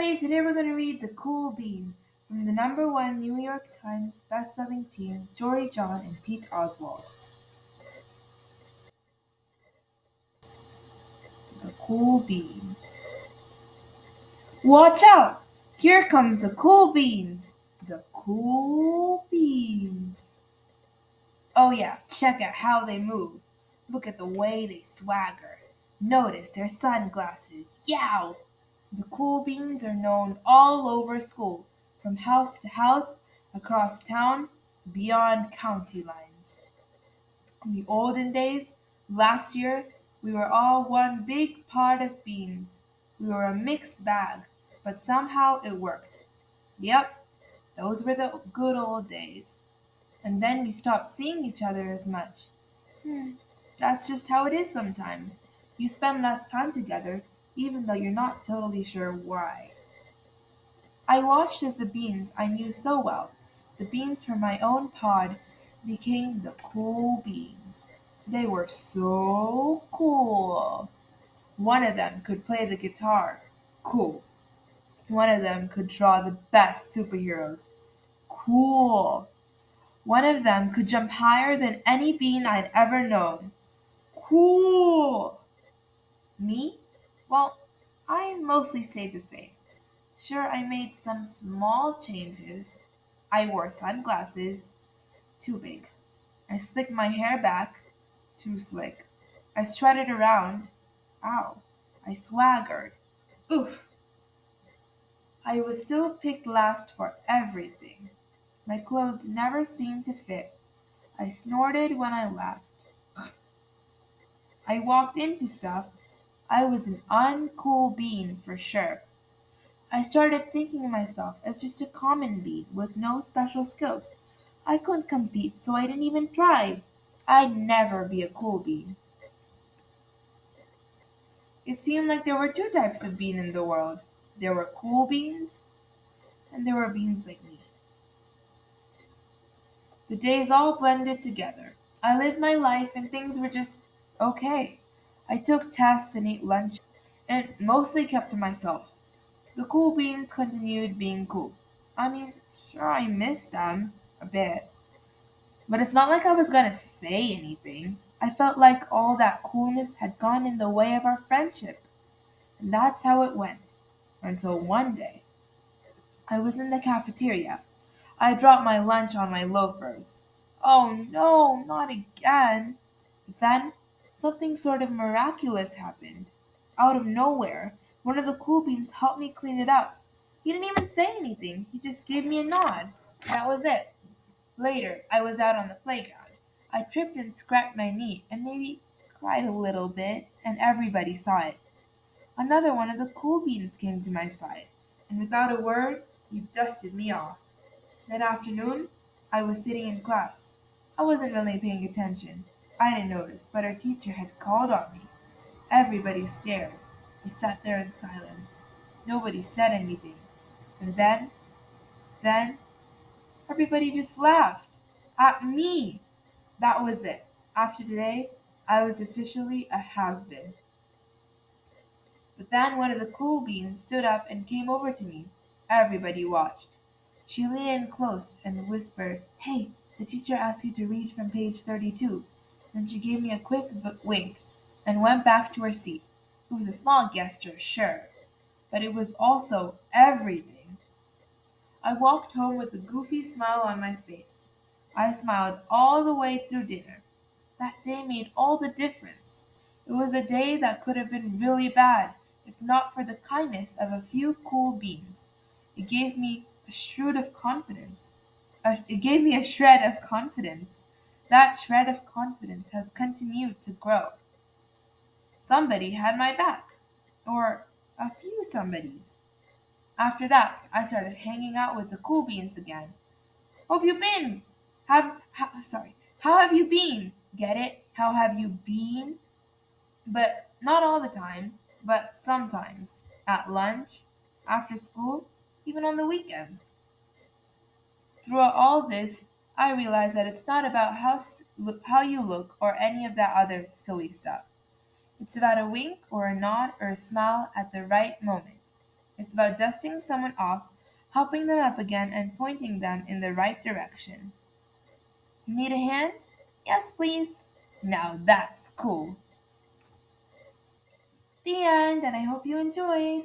everybody! Today we're going to read The Cool Bean from the number one New York Times best-selling team, Jory, John, and Pete Oswald. The Cool Bean. Watch out! Here comes the Cool Beans! The Cool Beans. Oh yeah, check out how they move. Look at the way they swagger. Notice their sunglasses. Yow! The cool beans are known all over school, from house to house, across town, beyond county lines. In the olden days, last year, we were all one big pot of beans. We were a mixed bag, but somehow it worked. Yep, those were the good old days. And then we stopped seeing each other as much. Hmm, that's just how it is sometimes. You spend less time together, even though you're not totally sure why. I watched as the beans I knew so well, the beans from my own pod, became the cool beans. They were so cool. One of them could play the guitar. Cool. One of them could draw the best superheroes. Cool. One of them could jump higher than any bean I'd ever known. Cool. Me? Well, I mostly stayed the same. Sure, I made some small changes. I wore sunglasses, too big. I slicked my hair back, too slick. I strutted around. Ow. I swaggered. Oof. I was still picked last for everything. My clothes never seemed to fit. I snorted when I laughed. I walked into stuff. I was an uncool bean for sure. I started thinking of myself as just a common bean with no special skills. I couldn't compete, so I didn't even try. I'd never be a cool bean. It seemed like there were two types of bean in the world. There were cool beans, and there were beans like me. The days all blended together. I lived my life, and things were just okay. I took tests and ate lunch, and mostly kept to myself. The cool beans continued being cool. I mean, sure, I missed them a bit, but it's not like I was gonna say anything. I felt like all that coolness had gone in the way of our friendship, and that's how it went. Until one day, I was in the cafeteria. I dropped my lunch on my loafers. Oh no, not again. Then, something sort of miraculous happened. Out of nowhere, one of the cool beans helped me clean it up. He didn't even say anything, he just gave me a nod. That was it. Later, I was out on the playground. I tripped and scraped my knee and maybe cried a little bit, and everybody saw it. Another one of the cool beans came to my side, and without a word, he dusted me off. That afternoon, I was sitting in class. I wasn't really paying attention. I didn't notice, but our teacher had called on me. Everybody stared. I sat there in silence. Nobody said anything. And then, everybody just laughed. At me. That was it. After today, I was officially a has-been. But then one of the cool beans stood up and came over to me. Everybody watched. She leaned in close and whispered, "Hey, the teacher asked you to read from page 32." Then she gave me a quick wink and went back to her seat. It was a small gesture, sure, but it was also everything. I walked home with a goofy smile on my face. I smiled all the way through dinner. That day made all the difference. It was a day that could have been really bad if not for the kindness of a few cool beans. It gave me a shred of confidence. It gave me a shred of confidence. That shred of confidence has continued to grow. Somebody had my back. Or a few somebodies. After that, I started hanging out with the cool beans again. How have you been? How have you been? Get it? How have you been? But not all the time, but sometimes. At lunch, after school, even on the weekends. Throughout all this, I realized that it's not about how you look or any of that other silly stuff. It's about a wink or a nod or a smile at the right moment. It's about dusting someone off, helping them up again, and pointing them in the right direction. Need a hand? Yes, please. Now that's cool. The end, and I hope you enjoyed.